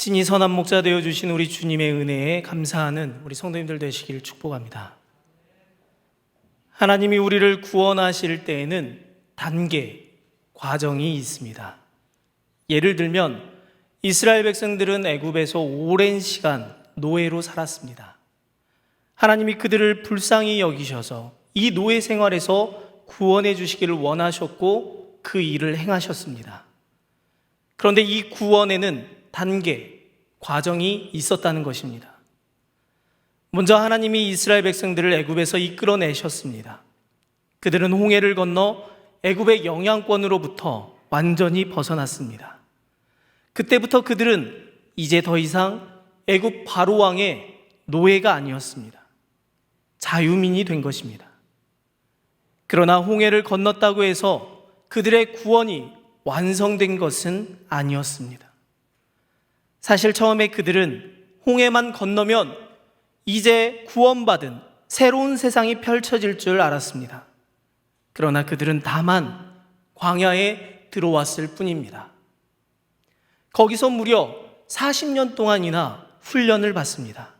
친히 선한 목자 되어주신 우리 주님의 은혜에 감사하는 우리 성도님들 되시길 축복합니다. 하나님이 우리를 구원하실 때에는 단계, 과정이 있습니다. 예를 들면 이스라엘 백성들은 애굽에서 오랜 시간 노예로 살았습니다. 하나님이 그들을 불쌍히 여기셔서 이 노예 생활에서 구원해 주시기를 원하셨고 그 일을 행하셨습니다. 그런데 이 구원에는 단계, 과정이 있었다는 것입니다. 먼저 하나님이 이스라엘 백성들을 애굽에서 이끌어내셨습니다. 그들은 홍해를 건너 애굽의 영향권으로부터 완전히 벗어났습니다. 그때부터 그들은 이제 더 이상 애굽 바로 왕의 노예가 아니었습니다. 자유민이 된 것입니다. 그러나 홍해를 건넜다고 해서 그들의 구원이 완성된 것은 아니었습니다. 사실 처음에 그들은 홍해만 건너면 이제 구원받은 새로운 세상이 펼쳐질 줄 알았습니다. 그러나 그들은 다만 광야에 들어왔을 뿐입니다. 거기서 무려 40년 동안이나 훈련을 받습니다.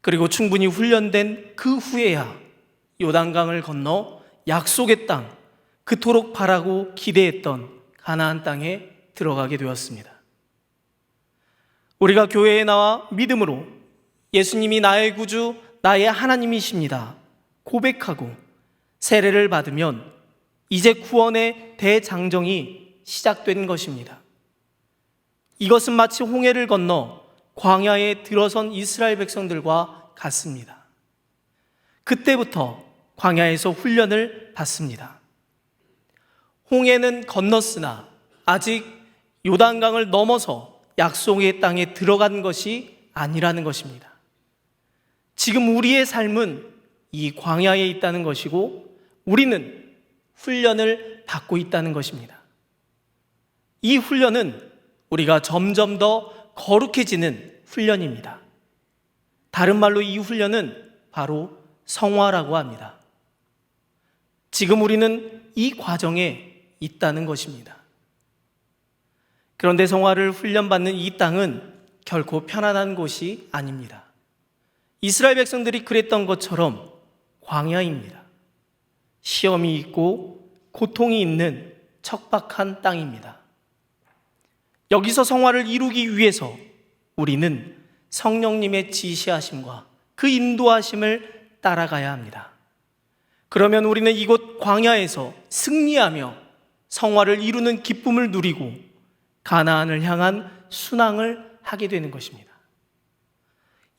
그리고 충분히 훈련된 그 후에야 요단강을 건너 약속의 땅, 그토록 바라고 기대했던 가나안 땅에 들어가게 되었습니다. 우리가 교회에 나와 믿음으로 예수님이 나의 구주, 나의 하나님이십니다 고백하고 세례를 받으면 이제 구원의 대장정이 시작된 것입니다. 이것은 마치 홍해를 건너 광야에 들어선 이스라엘 백성들과 같습니다. 그때부터 광야에서 훈련을 받습니다. 홍해는 건넜으나 아직 요단강을 넘어서 약속의 땅에 들어간 것이 아니라는 것입니다. 지금 우리의 삶은 이 광야에 있다는 것이고 우리는 훈련을 받고 있다는 것입니다. 이 훈련은 우리가 점점 더 거룩해지는 훈련입니다. 다른 말로 이 훈련은 바로 성화라고 합니다. 지금 우리는 이 과정에 있다는 것입니다. 그런데 성화를 훈련받는 이 땅은 결코 편안한 곳이 아닙니다. 이스라엘 백성들이 그랬던 것처럼 광야입니다. 시험이 있고 고통이 있는 척박한 땅입니다. 여기서 성화를 이루기 위해서 우리는 성령님의 지시하심과 그 인도하심을 따라가야 합니다. 그러면 우리는 이곳 광야에서 승리하며 성화를 이루는 기쁨을 누리고 가나안을 향한 순항을 하게 되는 것입니다.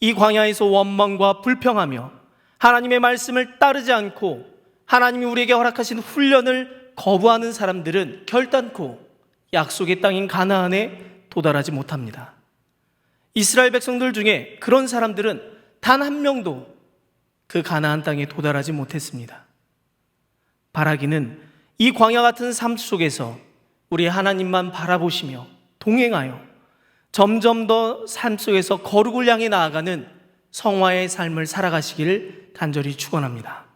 이 광야에서 원망과 불평하며 하나님의 말씀을 따르지 않고 하나님이 우리에게 허락하신 훈련을 거부하는 사람들은 결단코 약속의 땅인 가나안에 도달하지 못합니다. 이스라엘 백성들 중에 그런 사람들은 단 한 명도 그 가나안 땅에 도달하지 못했습니다. 바라기는 이 광야 같은 삶 속에서 우리 하나님만 바라보시며 동행하여 점점 더 삶 속에서 거룩을 향해 나아가는 성화의 삶을 살아가시기를 간절히 축원합니다.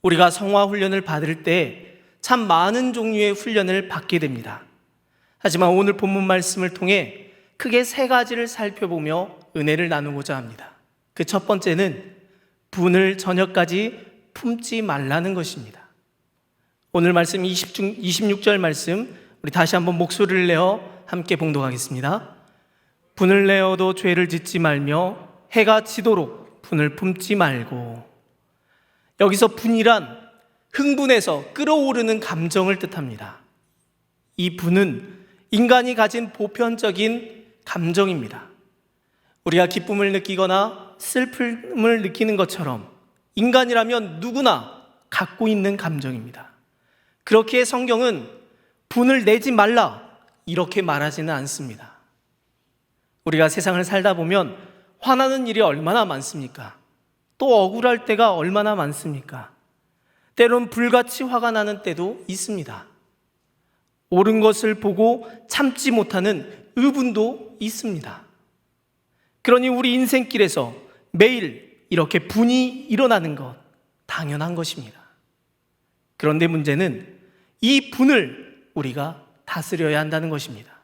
우리가 성화 훈련을 받을 때 참 많은 종류의 훈련을 받게 됩니다. 하지만 오늘 본문 말씀을 통해 크게 세 가지를 살펴보며 은혜를 나누고자 합니다. 그 첫 번째는 분을 저녁까지 품지 말라는 것입니다. 오늘 말씀 26절 말씀 우리 다시 한번 목소리를 내어 함께 봉독하겠습니다. 분을 내어도 죄를 짓지 말며 해가 지도록 분을 품지 말고. 여기서 분이란 흥분해서 끓어오르는 감정을 뜻합니다. 이 분은 인간이 가진 보편적인 감정입니다. 우리가 기쁨을 느끼거나 슬픔을 느끼는 것처럼 인간이라면 누구나 갖고 있는 감정입니다. 그렇기에 성경은 분을 내지 말라 이렇게 말하지는 않습니다. 우리가 세상을 살다 보면 화나는 일이 얼마나 많습니까? 또 억울할 때가 얼마나 많습니까? 때론 불같이 화가 나는 때도 있습니다. 옳은 것을 보고 참지 못하는 의분도 있습니다. 그러니 우리 인생길에서 매일 이렇게 분이 일어나는 것 당연한 것입니다. 그런데 문제는 이 분을 우리가 다스려야 한다는 것입니다.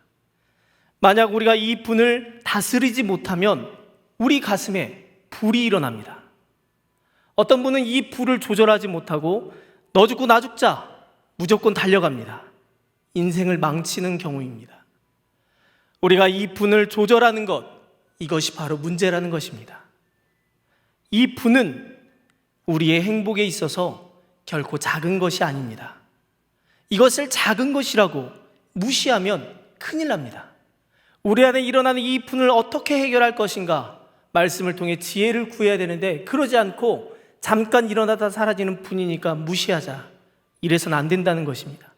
만약 우리가 이 분을 다스리지 못하면 우리 가슴에 불이 일어납니다. 어떤 분은 이 불을 조절하지 못하고 너 죽고 나 죽자 무조건 달려갑니다. 인생을 망치는 경우입니다. 우리가 이 분을 조절하는 것, 이것이 바로 문제라는 것입니다. 이 분은 우리의 행복에 있어서 결코 작은 것이 아닙니다. 이것을 작은 것이라고 무시하면 큰일 납니다. 우리 안에 일어나는 이 분을 어떻게 해결할 것인가? 말씀을 통해 지혜를 구해야 되는데 그러지 않고 잠깐 일어나다 사라지는 분이니까 무시하자. 이래서는 안 된다는 것입니다.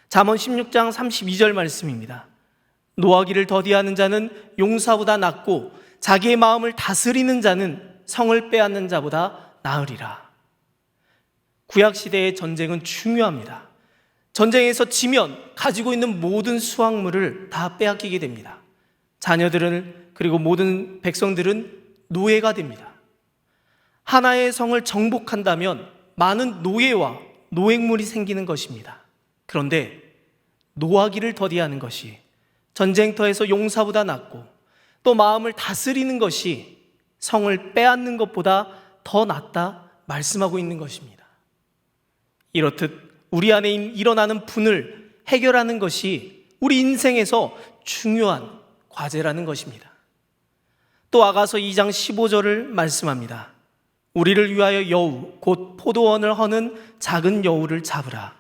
잠언 16장 32절 말씀입니다. 노하기를 더디하는 자는 용사보다 낫고 자기의 마음을 다스리는 자는 성을 빼앗는 자보다 나으리라. 구약시대의 전쟁은 중요합니다. 전쟁에서 지면 가지고 있는 모든 수확물을 다 빼앗기게 됩니다. 자녀들은 그리고 모든 백성들은 노예가 됩니다. 하나의 성을 정복한다면 많은 노예와 노획물이 생기는 것입니다. 그런데 노하기를 더디하는 것이 전쟁터에서 용사보다 낫고 또 마음을 다스리는 것이 성을 빼앗는 것보다 더 낫다 말씀하고 있는 것입니다. 이렇듯 우리 안에 일어나는 분을 해결하는 것이 우리 인생에서 중요한 과제라는 것입니다. 또 아가서 2장 15절을 말씀합니다. 우리를 위하여 여우 곧 포도원을 허는 작은 여우를 잡으라.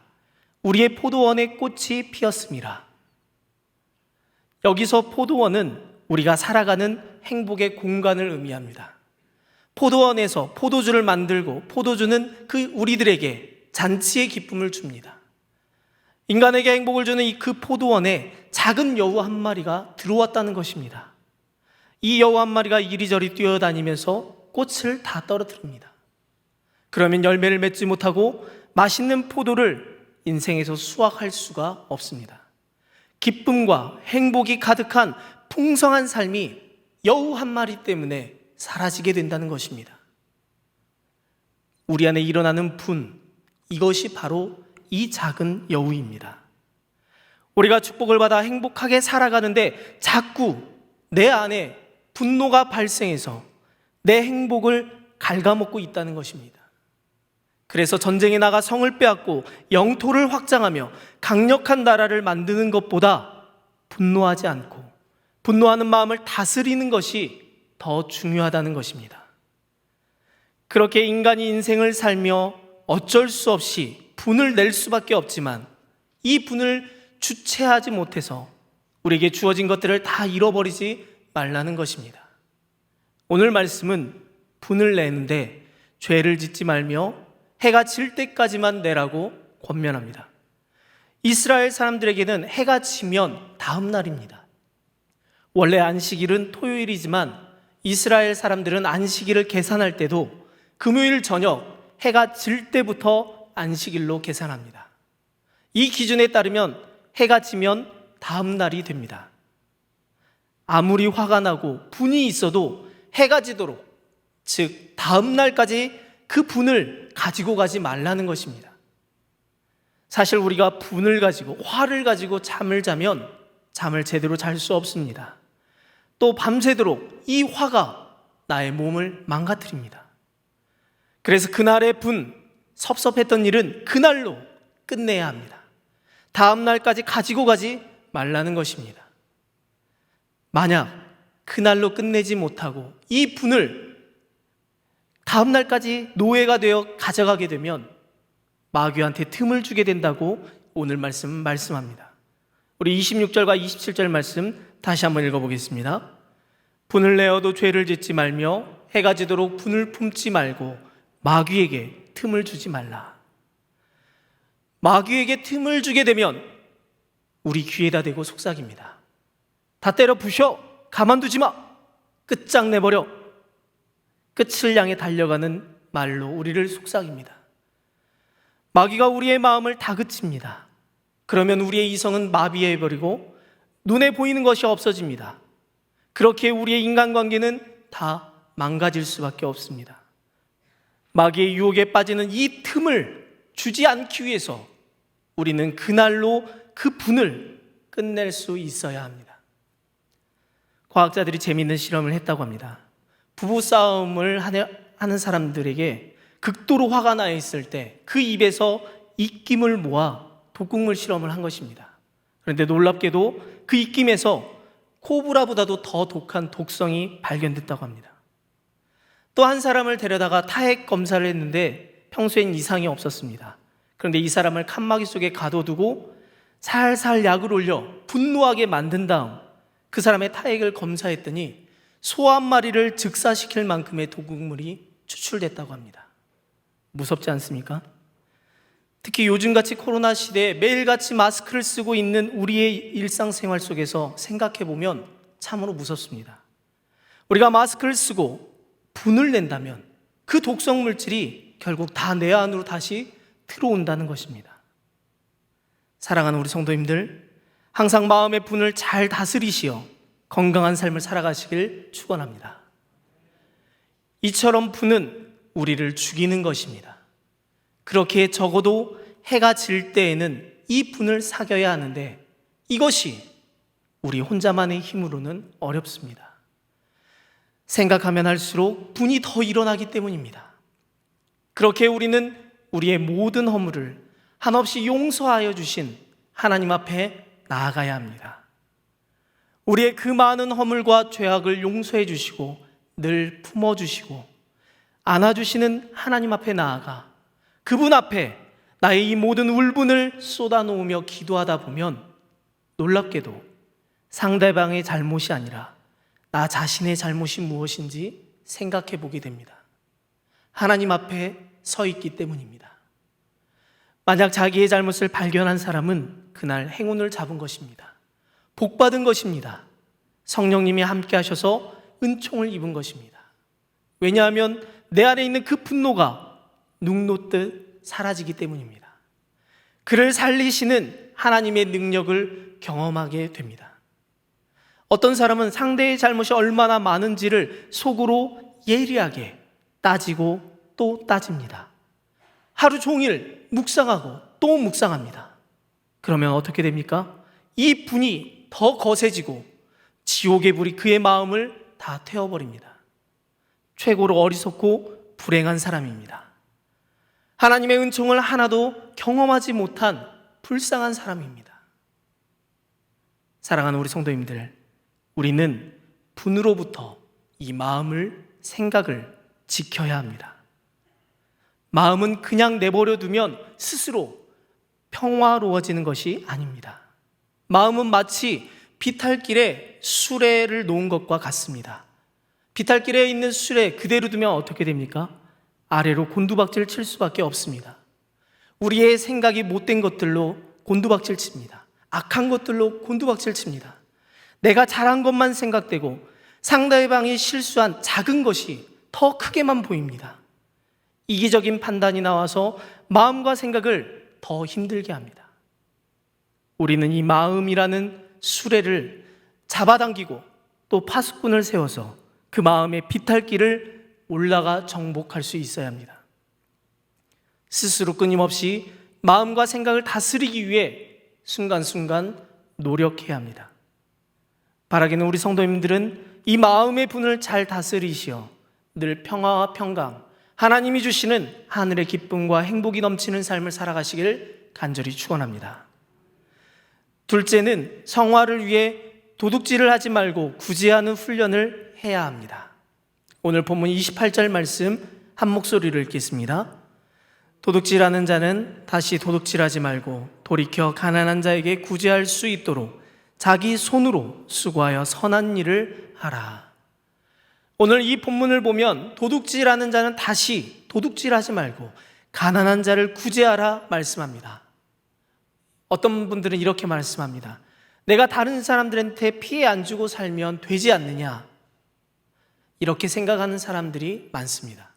우리의 포도원에 꽃이 피었음이라. 여기서 포도원은 우리가 살아가는 행복의 공간을 의미합니다. 포도원에서 포도주를 만들고 포도주는 그 우리들에게 잔치의 기쁨을 줍니다. 인간에게 행복을 주는 이 그 포도원에 작은 여우 한 마리가 들어왔다는 것입니다. 이 여우 한 마리가 이리저리 뛰어다니면서 꽃을 다 떨어뜨립니다. 그러면 열매를 맺지 못하고 맛있는 포도를 인생에서 수확할 수가 없습니다. 기쁨과 행복이 가득한 풍성한 삶이 여우 한 마리 때문에 사라지게 된다는 것입니다. 우리 안에 일어나는 분, 이것이 바로 이 작은 여우입니다. 우리가 축복을 받아 행복하게 살아가는데 자꾸 내 안에 분노가 발생해서 내 행복을 갉아먹고 있다는 것입니다. 그래서 전쟁에 나가 성을 빼앗고 영토를 확장하며 강력한 나라를 만드는 것보다 분노하지 않고 분노하는 마음을 다스리는 것이 더 중요하다는 것입니다. 그렇게 인간이 인생을 살며 어쩔 수 없이 분을 낼 수밖에 없지만 이 분을 주체하지 못해서 우리에게 주어진 것들을 다 잃어버리지 말라는 것입니다. 오늘 말씀은 분을 내는데 죄를 짓지 말며 해가 질 때까지만 내라고 권면합니다. 이스라엘 사람들에게는 해가 지면 다음 날입니다. 원래 안식일은 토요일이지만 이스라엘 사람들은 안식일을 계산할 때도 금요일 저녁 해가 질 때부터 안식일로 계산합니다. 이 기준에 따르면 해가 지면 다음 날이 됩니다. 아무리 화가 나고 분이 있어도 해가 지도록, 즉 다음 날까지 그 분을 가지고 가지 말라는 것입니다. 사실 우리가 분을 가지고 화를 가지고 잠을 자면 잠을 제대로 잘 수 없습니다. 또 밤새도록 이 화가 나의 몸을 망가뜨립니다. 그래서 그날의 분, 섭섭했던 일은 그날로 끝내야 합니다. 다음 날까지 가지고 가지 말라는 것입니다. 만약 그날로 끝내지 못하고 이 분을 다음 날까지 노예가 되어 가져가게 되면 마귀한테 틈을 주게 된다고 오늘 말씀합니다. 우리 26절과 27절 말씀 다시 한번 읽어보겠습니다. 분을 내어도 죄를 짓지 말며 해가 지도록 분을 품지 말고 마귀에게 틈을 주지 말라. 마귀에게 틈을 주게 되면 우리 귀에다 대고 속삭입니다. 다 때려 부셔. 가만두지 마. 끝장내버려. 끝을 향해 달려가는 말로 우리를 속삭입니다. 마귀가 우리의 마음을 다그칩니다. 그러면 우리의 이성은 마비해버리고 눈에 보이는 것이 없어집니다. 그렇게 우리의 인간관계는 다 망가질 수밖에 없습니다. 마귀의 유혹에 빠지는 이 틈을 주지 않기 위해서 우리는 그날로 그 분을 끝낼 수 있어야 합니다. 과학자들이 재미있는 실험을 했다고 합니다. 부부싸움을 하는 사람들에게 극도로 화가 나 있을 때 그 입에서 입김을 모아 독극물 실험을 한 것입니다. 그런데 놀랍게도 그 입김에서 코브라보다도 더 독한 독성이 발견됐다고 합니다. 또 한 사람을 데려다가 타액 검사를 했는데 평소엔 이상이 없었습니다. 그런데 이 사람을 칸막이 속에 가둬두고 살살 약을 올려 분노하게 만든 다음 그 사람의 타액을 검사했더니 소 한 마리를 즉사시킬 만큼의 독극물이 추출됐다고 합니다. 무섭지 않습니까? 특히 요즘같이 코로나 시대에 매일같이 마스크를 쓰고 있는 우리의 일상생활 속에서 생각해보면 참으로 무섭습니다. 우리가 마스크를 쓰고 분을 낸다면 그 독성 물질이 결국 다 내 안으로 다시 들어온다는 것입니다. 사랑하는 우리 성도님들, 항상 마음의 분을 잘 다스리시어 건강한 삶을 살아가시길 축원합니다. 이처럼 분은 우리를 죽이는 것입니다. 그렇게 적어도 해가 질 때에는 이 분을 사겨야 하는데 이것이 우리 혼자만의 힘으로는 어렵습니다. 생각하면 할수록 분이 더 일어나기 때문입니다. 그렇게 우리는 우리의 모든 허물을 한없이 용서하여 주신 하나님 앞에 나아가야 합니다. 우리의 그 많은 허물과 죄악을 용서해 주시고 늘 품어주시고 안아주시는 하나님 앞에 나아가 그분 앞에 나의 이 모든 울분을 쏟아놓으며 기도하다 보면 놀랍게도 상대방의 잘못이 아니라 나 자신의 잘못이 무엇인지 생각해 보게 됩니다. 하나님 앞에 서 있기 때문입니다. 만약 자기의 잘못을 발견한 사람은 그날 행운을 잡은 것입니다. 복 받은 것입니다. 성령님이 함께 하셔서 은총을 입은 것입니다. 왜냐하면 내 안에 있는 그 분노가 눈 녹듯 사라지기 때문입니다. 그를 살리시는 하나님의 능력을 경험하게 됩니다. 어떤 사람은 상대의 잘못이 얼마나 많은지를 속으로 예리하게 따지고 또 따집니다. 하루 종일 묵상하고 또 묵상합니다. 그러면 어떻게 됩니까? 이 분이 더 거세지고 지옥의 불이 그의 마음을 다 태워버립니다. 최고로 어리석고 불행한 사람입니다. 하나님의 은총을 하나도 경험하지 못한 불쌍한 사람입니다. 사랑하는 우리 성도님들, 우리는 분으로부터 이 마음을, 생각을 지켜야 합니다. 마음은 그냥 내버려 두면 스스로 평화로워지는 것이 아닙니다. 마음은 마치 비탈길에 수레를 놓은 것과 같습니다. 비탈길에 있는 수레 그대로 두면 어떻게 됩니까? 아래로 곤두박질 칠 수밖에 없습니다. 우리의 생각이 못된 것들로 곤두박질 칩니다. 악한 것들로 곤두박질 칩니다. 내가 잘한 것만 생각되고 상대방이 실수한 작은 것이 더 크게만 보입니다. 이기적인 판단이 나와서 마음과 생각을 더 힘들게 합니다. 우리는 이 마음이라는 수레를 잡아당기고 또 파수꾼을 세워서 그 마음의 비탈길을 올라가 정복할 수 있어야 합니다. 스스로 끊임없이 마음과 생각을 다스리기 위해 순간순간 노력해야 합니다. 바라기는 우리 성도님들은 이 마음의 분을 잘 다스리시어 늘 평화와 평강, 하나님이 주시는 하늘의 기쁨과 행복이 넘치는 삶을 살아가시길 간절히 축원합니다. 둘째는 성화를 위해 도둑질을 하지 말고 구제하는 훈련을 해야 합니다. 오늘 본문 28절 말씀 한 목소리로 읽겠습니다. 도둑질하는 자는 다시 도둑질하지 말고 돌이켜 가난한 자에게 구제할 수 있도록 자기 손으로 수고하여 선한 일을 하라. 오늘 이 본문을 보면 도둑질하는 자는 다시 도둑질하지 말고 가난한 자를 구제하라 말씀합니다. 어떤 분들은 이렇게 말씀합니다. 내가 다른 사람들한테 피해 안 주고 살면 되지 않느냐, 이렇게 생각하는 사람들이 많습니다.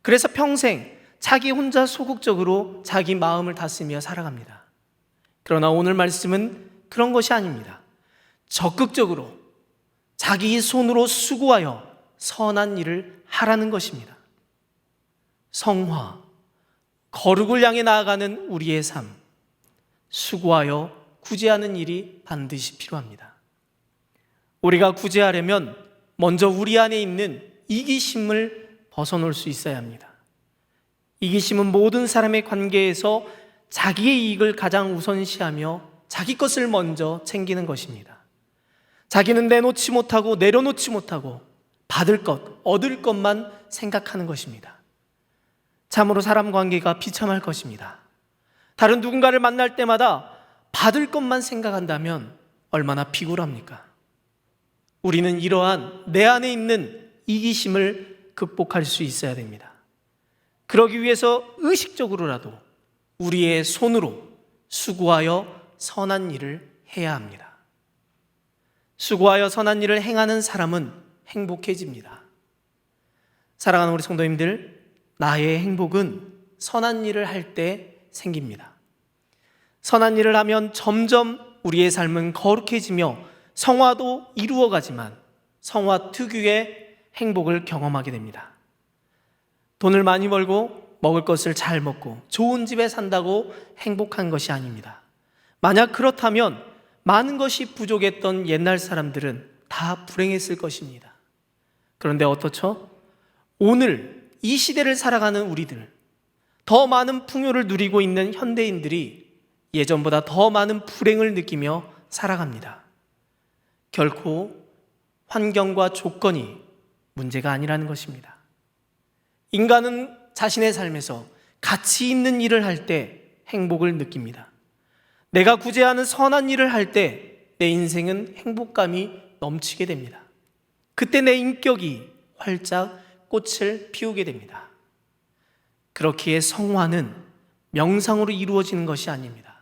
그래서 평생 자기 혼자 소극적으로 자기 마음을 다스리며 살아갑니다. 그러나 오늘 말씀은 그런 것이 아닙니다. 적극적으로 자기 손으로 수고하여 선한 일을 하라는 것입니다. 성화, 거룩을 향해 나아가는 우리의 삶, 수고하여 구제하는 일이 반드시 필요합니다. 우리가 구제하려면 먼저 우리 안에 있는 이기심을 벗어놓을 수 있어야 합니다. 이기심은 모든 사람의 관계에서 자기의 이익을 가장 우선시하며 자기 것을 먼저 챙기는 것입니다. 자기는 내놓지 못하고 내려놓지 못하고 받을 것, 얻을 것만 생각하는 것입니다. 참으로 사람 관계가 비참할 것입니다. 다른 누군가를 만날 때마다 받을 것만 생각한다면 얼마나 비굴합니까? 우리는 이러한 내 안에 있는 이기심을 극복할 수 있어야 됩니다. 그러기 위해서 의식적으로라도 우리의 손으로 수고하여 선한 일을 해야 합니다. 수고하여 선한 일을 행하는 사람은 행복해집니다. 사랑하는 우리 성도님들, 나의 행복은 선한 일을 할 때 생깁니다. 선한 일을 하면 점점 우리의 삶은 거룩해지며 성화도 이루어가지만 성화 특유의 행복을 경험하게 됩니다. 돈을 많이 벌고 먹을 것을 잘 먹고 좋은 집에 산다고 행복한 것이 아닙니다. 만약 그렇다면 많은 것이 부족했던 옛날 사람들은 다 불행했을 것입니다. 그런데 어떻죠? 오늘 이 시대를 살아가는 우리들, 더 많은 풍요를 누리고 있는 현대인들이 예전보다 더 많은 불행을 느끼며 살아갑니다. 결코 환경과 조건이 문제가 아니라는 것입니다. 인간은 자신의 삶에서 가치 있는 일을 할 때 행복을 느낍니다. 내가 구제하는 선한 일을 할 때 내 인생은 행복감이 넘치게 됩니다. 그때 내 인격이 활짝 꽃을 피우게 됩니다. 그렇기에 성화는 명상으로 이루어지는 것이 아닙니다.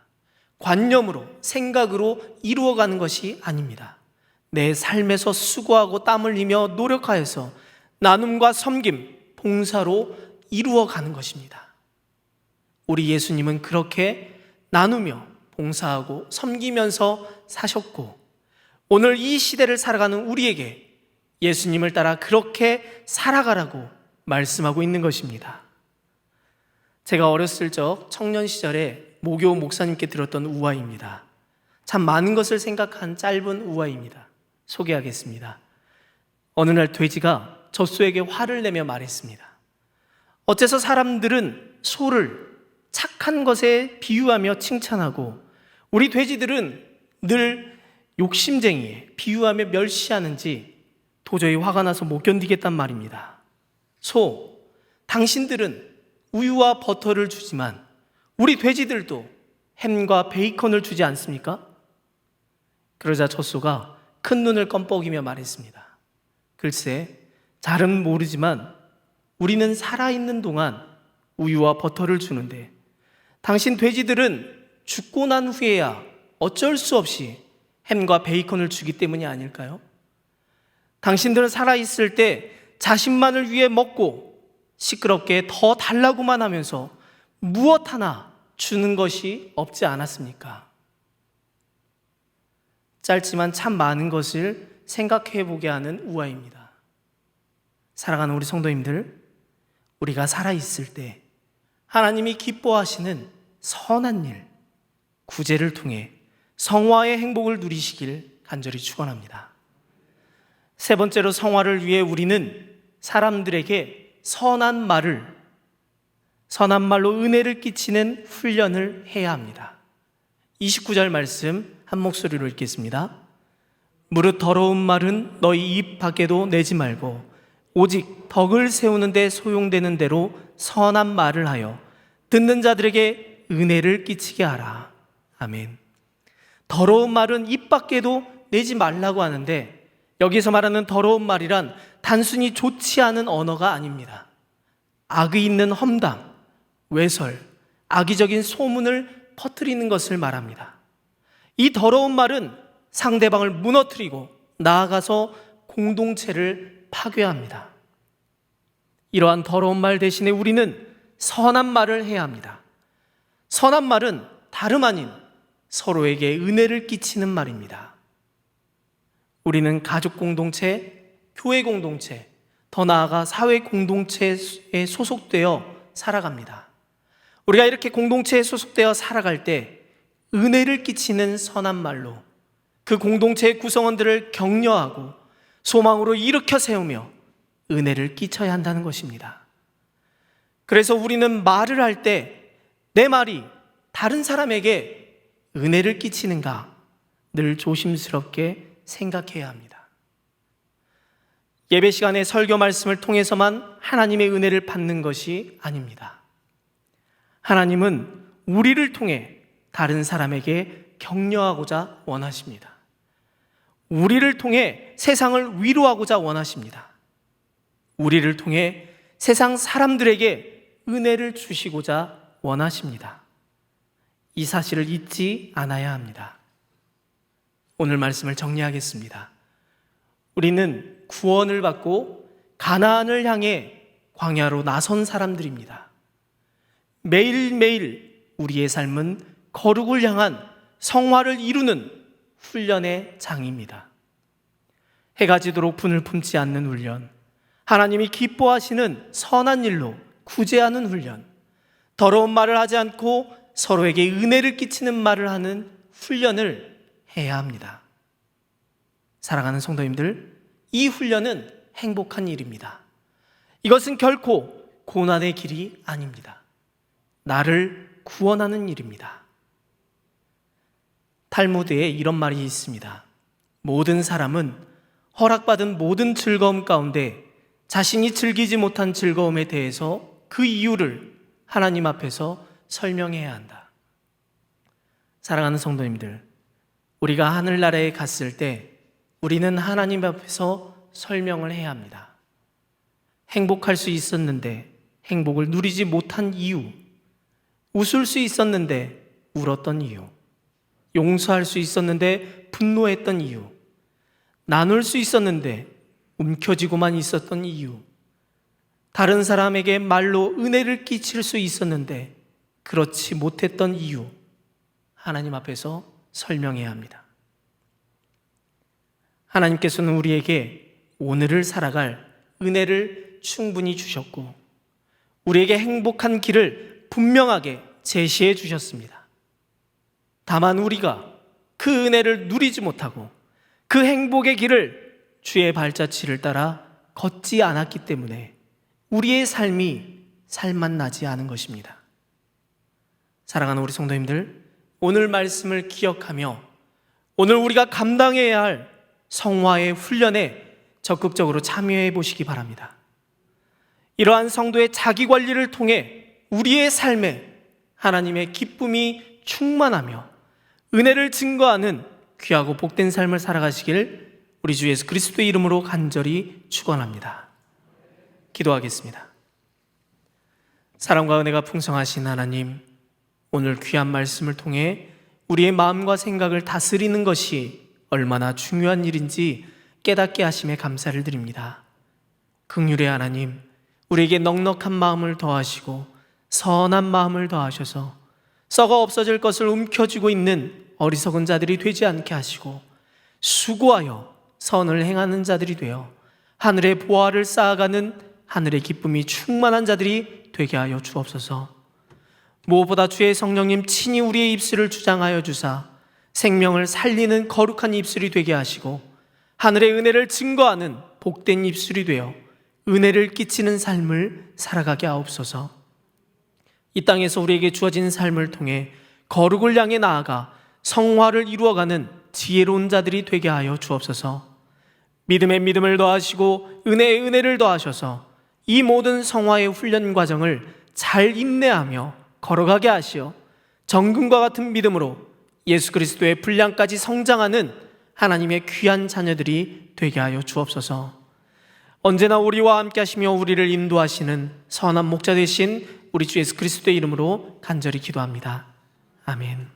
관념으로, 생각으로 이루어가는 것이 아닙니다. 내 삶에서 수고하고 땀 흘리며 노력하여서 나눔과 섬김, 봉사로 이루어가는 것입니다. 우리 예수님은 그렇게 나누며 봉사하고 섬기면서 사셨고, 오늘 이 시대를 살아가는 우리에게 예수님을 따라 그렇게 살아가라고 말씀하고 있는 것입니다. 제가 어렸을 적 청년 시절에 모교 목사님께 들었던 우화입니다. 참 많은 것을 생각한 짧은 우화입니다. 소개하겠습니다. 어느 날 돼지가 젖소에게 화를 내며 말했습니다. 어째서 사람들은 소를 착한 것에 비유하며 칭찬하고 우리 돼지들은 늘 욕심쟁이에 비유하며 멸시하는지 도저히 화가 나서 못 견디겠단 말입니다. 소, 당신들은 우유와 버터를 주지만 우리 돼지들도 햄과 베이컨을 주지 않습니까? 그러자 젖소가 큰 눈을 껌뻑이며 말했습니다. 글쎄, 잘은 모르지만 우리는 살아있는 동안 우유와 버터를 주는데 당신 돼지들은 죽고 난 후에야 어쩔 수 없이 햄과 베이컨을 주기 때문이 아닐까요? 당신들은 살아있을 때 자신만을 위해 먹고 시끄럽게 더 달라고만 하면서 무엇 하나 주는 것이 없지 않았습니까? 짧지만 참 많은 것을 생각해 보게 하는 우화입니다. 사랑하는 우리 성도님들, 우리가 살아있을 때 하나님이 기뻐하시는 선한 일, 구제를 통해 성화의 행복을 누리시길 간절히 축원합니다. 세 번째로 성화를 위해 우리는 사람들에게 선한 말로 은혜를 끼치는 훈련을 해야 합니다. 29절 말씀 한 목소리로 읽겠습니다. 무릇 더러운 말은 너희 입 밖에도 내지 말고 오직 덕을 세우는 데 소용되는 대로 선한 말을 하여 듣는 자들에게 은혜를 끼치게 하라. 아멘. 더러운 말은 입 밖에도 내지 말라고 하는데 여기서 말하는 더러운 말이란 단순히 좋지 않은 언어가 아닙니다. 악의 있는 험담, 외설, 악의적인 소문을 퍼뜨리는 것을 말합니다. 이 더러운 말은 상대방을 무너뜨리고 나아가서 공동체를 파괴합니다. 이러한 더러운 말 대신에 우리는 선한 말을 해야 합니다. 선한 말은 다름 아닌 서로에게 은혜를 끼치는 말입니다. 우리는 가족 공동체, 교회 공동체, 더 나아가 사회 공동체에 소속되어 살아갑니다. 우리가 이렇게 공동체에 소속되어 살아갈 때 은혜를 끼치는 선한 말로 그 공동체의 구성원들을 격려하고 소망으로 일으켜 세우며 은혜를 끼쳐야 한다는 것입니다. 그래서 우리는 말을 할 때 내 말이 다른 사람에게 은혜를 끼치는가 늘 조심스럽게 생각해야 합니다. 예배 시간에 설교 말씀을 통해서만 하나님의 은혜를 받는 것이 아닙니다. 하나님은 우리를 통해 다른 사람에게 격려하고자 원하십니다. 우리를 통해 세상을 위로하고자 원하십니다. 우리를 통해 세상 사람들에게 은혜를 주시고자 원하십니다. 이 사실을 잊지 않아야 합니다. 오늘 말씀을 정리하겠습니다. 우리는 구원을 받고 가나안을 향해 광야로 나선 사람들입니다. 매일매일 우리의 삶은 거룩을 향한 성화를 이루는 훈련의 장입니다. 해가 지도록 분을 품지 않는 훈련, 하나님이 기뻐하시는 선한 일로 구제하는 훈련, 더러운 말을 하지 않고 서로에게 은혜를 끼치는 말을 하는 훈련을 해야 합니다. 사랑하는 성도님들, 이 훈련은 행복한 일입니다. 이것은 결코 고난의 길이 아닙니다. 나를 구원하는 일입니다. 탈무드에 이런 말이 있습니다. 모든 사람은 허락받은 모든 즐거움 가운데 자신이 즐기지 못한 즐거움에 대해서 그 이유를 하나님 앞에서 설명해야 한다. 사랑하는 성도님들, 우리가 하늘나라에 갔을 때 우리는 하나님 앞에서 설명을 해야 합니다. 행복할 수 있었는데 행복을 누리지 못한 이유, 웃을 수 있었는데 울었던 이유, 용서할 수 있었는데 분노했던 이유, 나눌 수 있었는데 움켜쥐고만 있었던 이유, 다른 사람에게 말로 은혜를 끼칠 수 있었는데 그렇지 못했던 이유, 하나님 앞에서 설명해야 합니다. 하나님께서는 우리에게 오늘을 살아갈 은혜를 충분히 주셨고 우리에게 행복한 길을 분명하게 제시해 주셨습니다. 다만 우리가 그 은혜를 누리지 못하고 그 행복의 길을 주의 발자취를 따라 걷지 않았기 때문에 우리의 삶이 살맛나지 않은 것입니다. 사랑하는 우리 성도님들, 오늘 말씀을 기억하며 오늘 우리가 감당해야 할 성화의 훈련에 적극적으로 참여해 보시기 바랍니다. 이러한 성도의 자기관리를 통해 우리의 삶에 하나님의 기쁨이 충만하며 은혜를 증거하는 귀하고 복된 삶을 살아가시길 우리 주 예수 그리스도의 이름으로 간절히 축원합니다. 기도하겠습니다. 사랑과 은혜가 풍성하신 하나님, 오늘 귀한 말씀을 통해 우리의 마음과 생각을 다스리는 것이 얼마나 중요한 일인지 깨닫게 하심에 감사를 드립니다. 긍휼의 하나님, 우리에게 넉넉한 마음을 더하시고 선한 마음을 더하셔서 썩어 없어질 것을 움켜쥐고 있는 어리석은 자들이 되지 않게 하시고 수고하여 선을 행하는 자들이 되어 하늘의 보화를 쌓아가는 하늘의 기쁨이 충만한 자들이 되게 하여 주옵소서. 무엇보다 주의 성령님 친히 우리의 입술을 주장하여 주사 생명을 살리는 거룩한 입술이 되게 하시고 하늘의 은혜를 증거하는 복된 입술이 되어 은혜를 끼치는 삶을 살아가게 하옵소서. 이 땅에서 우리에게 주어진 삶을 통해 거룩을 향해 나아가 성화를 이루어가는 지혜로운 자들이 되게 하여 주옵소서. 믿음에 믿음을 더하시고 은혜에 은혜를 더하셔서 이 모든 성화의 훈련 과정을 잘 인내하며 걸어가게 하시어 정금과 같은 믿음으로 예수 그리스도의 분량까지 성장하는 하나님의 귀한 자녀들이 되게 하여 주옵소서. 언제나 우리와 함께 하시며 우리를 인도하시는 선한 목자 되신 우리 주 예수 그리스도의 이름으로 간절히 기도합니다. 아멘.